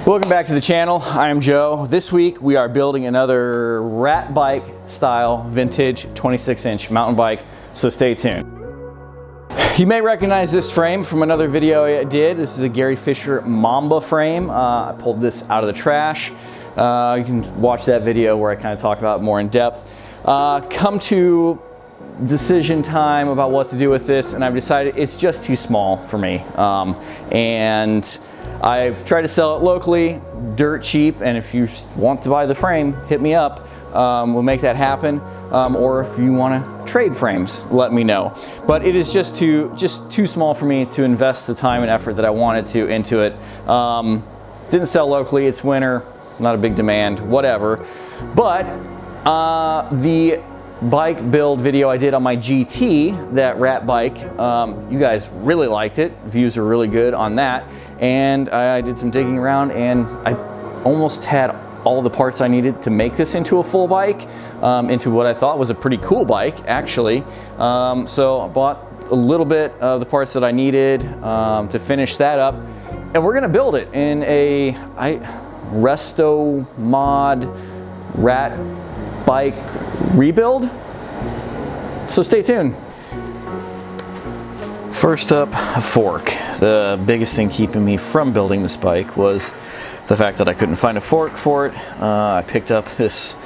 Welcome back to the channel. I am Joe. This week we are building another rat bike style vintage 26-inch mountain bike, so stay tuned. You may recognize this frame from another video I did. This is a Gary Fisher Mamba frame. I pulled this out of the trash. You can watch that video where I kind of talk about it more in depth. Come to decision time about what to do with this, and I've decided it's just too small for me. And I've tried to sell it locally, dirt cheap, and if you want to buy the frame, hit me up. We'll make that happen. Or if you want to trade frames, let me know. But it is just too small for me to invest the time and effort that I wanted to into it. Didn't sell locally, it's winter, not a big demand, whatever. But the bike build video I did on my GT, that rat bike, you guys really liked it. Views are really good on that. And I did some digging around, and I almost had all the parts I needed to make this into a full bike, into what I thought was a pretty cool bike, actually. So I bought a little bit of the parts that I needed to finish that up, and we're gonna build it in a resto mod rat bike rebuild. So stay tuned. First up, a fork. The biggest thing keeping me from building this bike was the fact that I couldn't find a fork for it. I picked up this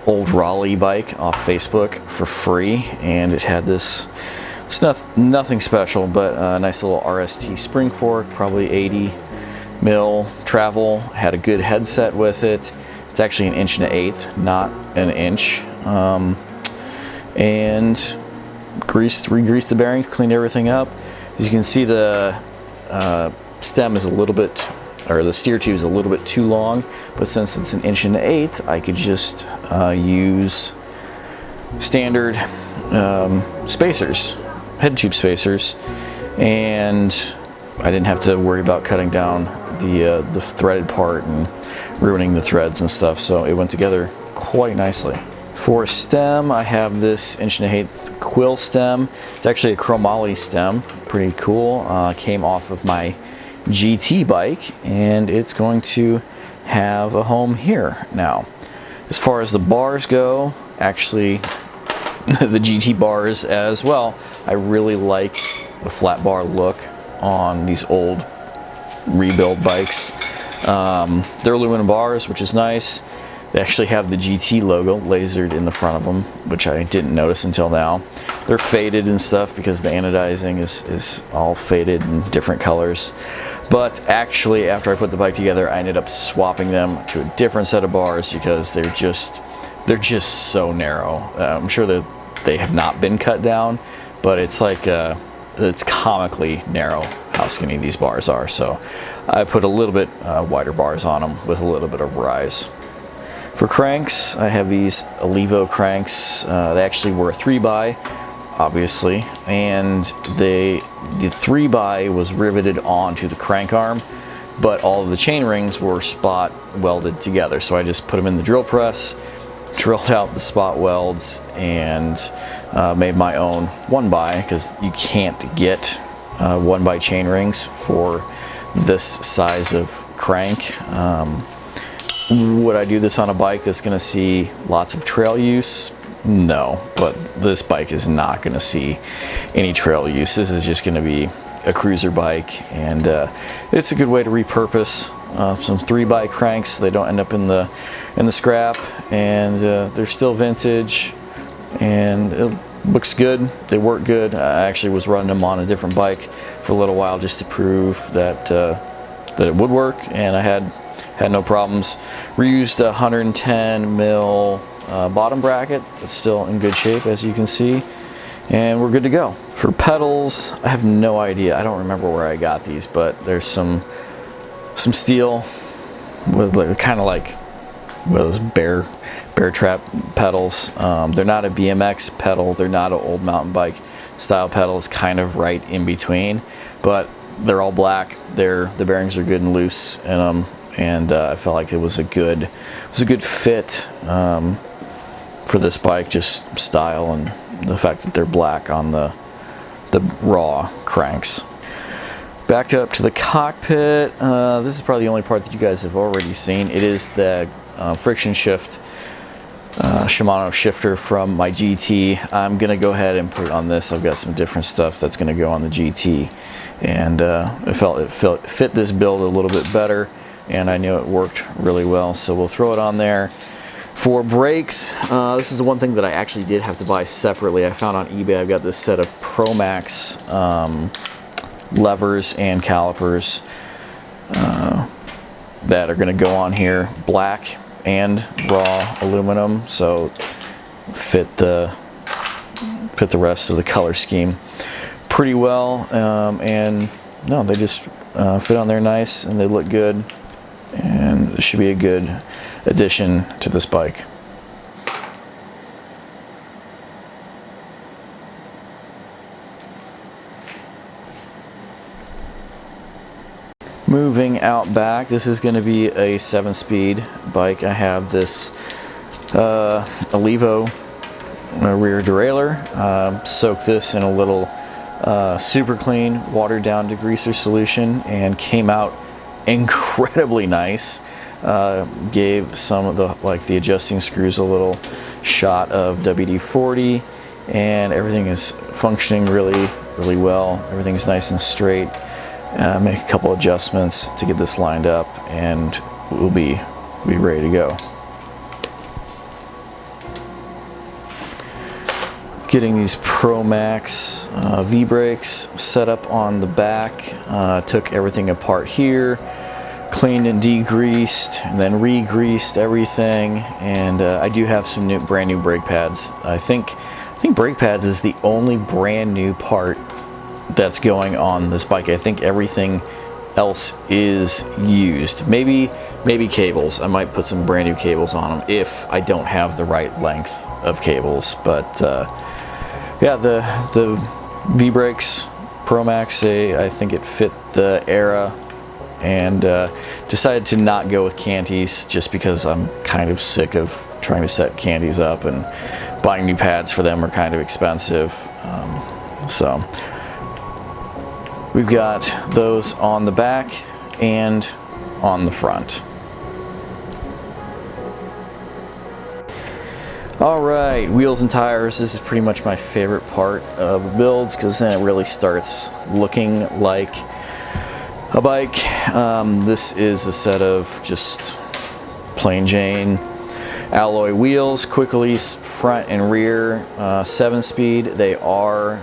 old Raleigh bike off Facebook for free, and it had this, it's nothing special, but a nice little RST spring fork, probably 80 mil travel, had a good headset with it. It's actually 1 1/8, not an inch. And re-greased the bearings, cleaned everything up. As you can see, the stem is a little bit, or the steer tube is a little bit too long, but since it's 1 1/8, I could just use standard spacers, head tube spacers, and I didn't have to worry about cutting down the threaded part and ruining the threads and stuff, so it went together quite nicely. For stem, I have this 1 1/8 quill stem. It's actually a chromoly stem, pretty cool. Came off of my GT bike, and it's going to have a home here now. As far as the bars go, actually the GT bars as well, I really like the flat bar look on these old rebuild bikes. They're aluminum bars, which is nice. They actually have the GT logo lasered in the front of them, which I didn't notice until now. They're faded and stuff because the anodizing is all faded in different colors. But actually, after I put the bike together, I ended up swapping them to a different set of bars because they're just so narrow. I'm sure that they have not been cut down, but it's like it's comically narrow how skinny these bars are. So I put a little bit wider bars on them with a little bit of rise. For cranks, I have these Alivo cranks. They actually were a 3x, obviously, and the 3x was riveted onto the crank arm, but all of the chain rings were spot welded together. So I just put them in the drill press, drilled out the spot welds, and made my own 1x, because you can't get 1x chain rings for this size of crank. Would I do this on a bike that's going to see lots of trail use? No, but this bike is not going to see any trail use. This is just going to be a cruiser bike, and it's a good way to repurpose some 3x cranks so they don't end up in the scrap, and they're still vintage, and it looks good. They work good. I actually was running them on a different bike for a little while just to prove that it would work, and I had no problems. Reused a 110 mil bottom bracket. It's still in good shape, as you can see, and we're good to go. For pedals, I have no idea. I don't remember where I got these, but there's some steel with kind of like those bear trap pedals. They're not a BMX pedal. They're not an old mountain bike style pedal. It's kind of right in between, but they're all black. The bearings are good and loose in them. And I felt like it was a good fit for this bike, just style and the fact that they're black on the raw cranks. Backed up to the cockpit. This is probably the only part that you guys have already seen. It is the friction shift Shimano shifter from my GT. I'm gonna go ahead and put it on this. I've got some different stuff that's gonna go on the GT, and it fit this build a little bit better, and I knew it worked really well, so we'll throw it on there. For brakes, this is the one thing that I actually did have to buy separately. I found on eBay. I've got this set of Pro Max levers and calipers that are going to go on here, black and raw aluminum, so fit the rest of the color scheme pretty well. And no, they just fit on there nice, and they look good, and it should be a good addition to this bike. Moving out back, this is going to be a 7-speed bike. I have this Alivo rear derailleur. Soaked this in a little super clean watered down degreaser solution, and came out incredibly nice. Gave some of the adjusting screws a little shot of WD-40, and everything is functioning really well. Everything's nice and straight. Make a couple adjustments to get this lined up, and we'll be ready to go. Getting these Pro Max V-brakes set up on the back. Took everything apart here, cleaned and degreased, and then re-greased everything. And I do have some brand new brake pads. I think brake pads is the only brand new part that's going on this bike. I think everything else is used. Maybe cables. I might put some brand new cables on them if I don't have the right length of cables. But yeah, the V-brakes Pro Max, I think it fit the era, and decided to not go with canties just because I'm kind of sick of trying to set canties up, and buying new pads for them are kind of expensive. So we've got those on the back and on the front. All right, wheels and tires. This is pretty much my favorite part of the builds, because then it really starts looking like a bike. This is a set of just plain Jane alloy wheels, quick release front and rear, 7-speed. They are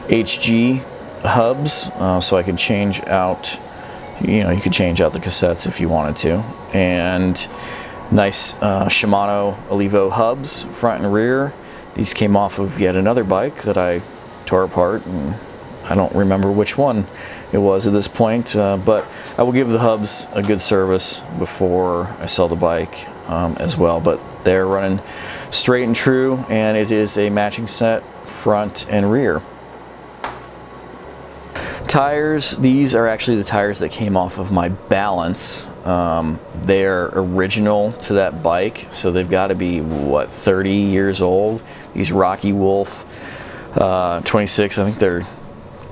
HG hubs, so I can change out, you could change out the cassettes if you wanted to. And nice Shimano Alivo hubs, front and rear. These came off of yet another bike that I tore apart, and I don't remember which one it was at this point, but I will give the hubs a good service before I sell the bike as well. But they're running straight and true, and it is a matching set front and rear. Tires, these are actually the tires that came off of my Balance. They're original to that bike, so they've got to be, what, 30 years old. These Rocky Wolf 26, I think they're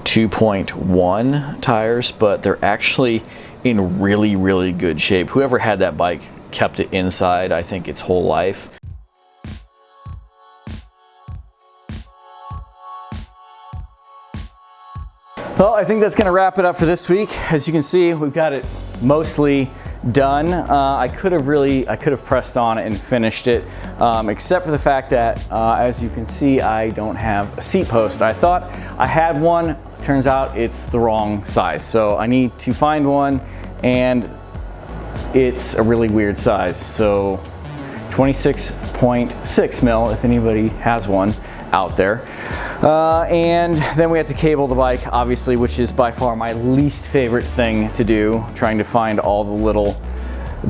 2.1 tires, but they're actually in really good shape. Whoever had that bike kept it inside, I think, its whole life. Well, I think that's going to wrap it up for this week. As you can see, we've got it mostly done. I could have pressed on and finished it, except for the fact that, as you can see, I don't have a seat post. I thought I had one. Turns out it's the wrong size, so I need to find one, and it's a really weird size. So 26.6 mil, if anybody has one out there. And then we had to cable the bike, obviously, which is by far my least favorite thing to do, trying to find all the little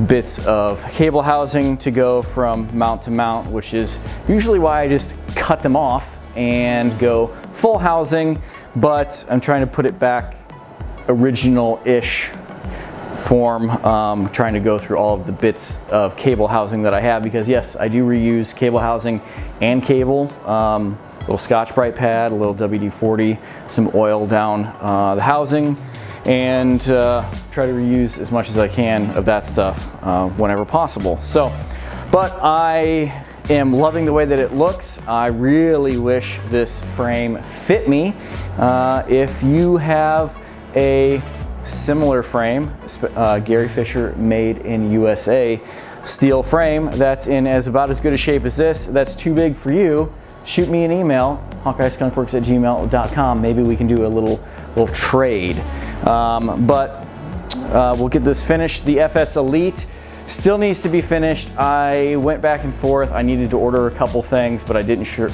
bits of cable housing to go from mount to mount, which is usually why I just cut them off and go full housing, but I'm trying to put it back original-ish form, trying to go through all of the bits of cable housing that I have, because yes, I do reuse cable housing and cable. little Scotch-Brite pad, a little WD-40, some oil down the housing, and try to reuse as much as I can of that stuff whenever possible. So, but I am loving the way that it looks. I really wish this frame fit me. If you have a similar frame, Gary Fisher made in USA steel frame that's in about as good a shape as this, that's too big for you, shoot me an email, hawkeyeskunkworks@gmail.com. Maybe we can do a little trade. But we'll get this finished. The FS Elite still needs to be finished. I went back and forth. I needed to order a couple things, but I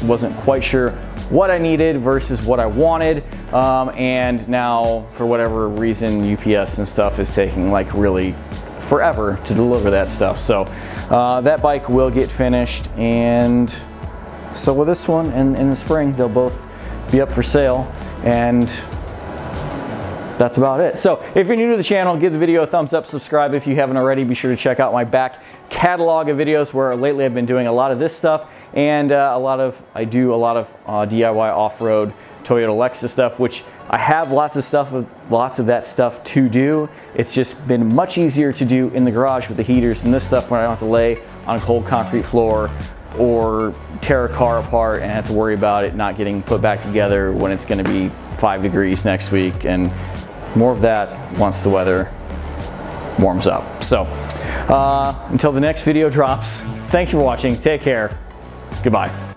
wasn't quite sure what I needed versus what I wanted. And now, for whatever reason, UPS and stuff is taking like really forever to deliver that stuff. So that bike will get finished, and so will this one. And in the spring, they'll both be up for sale, and that's about it. So if you're new to the channel, give the video a thumbs up, subscribe if you haven't already. Be sure to check out my back catalog of videos, where lately I've been doing a lot of this stuff, and I do a lot of DIY off-road Toyota Lexus stuff, which I have lots of that stuff to do. It's just been much easier to do in the garage with the heaters and this stuff, when I don't have to lay on a cold concrete floor or tear a car apart and have to worry about it not getting put back together when it's going to be 5 degrees next week, and more of that once the weather warms up. So until the next video drops, thanks for watching, take care, goodbye.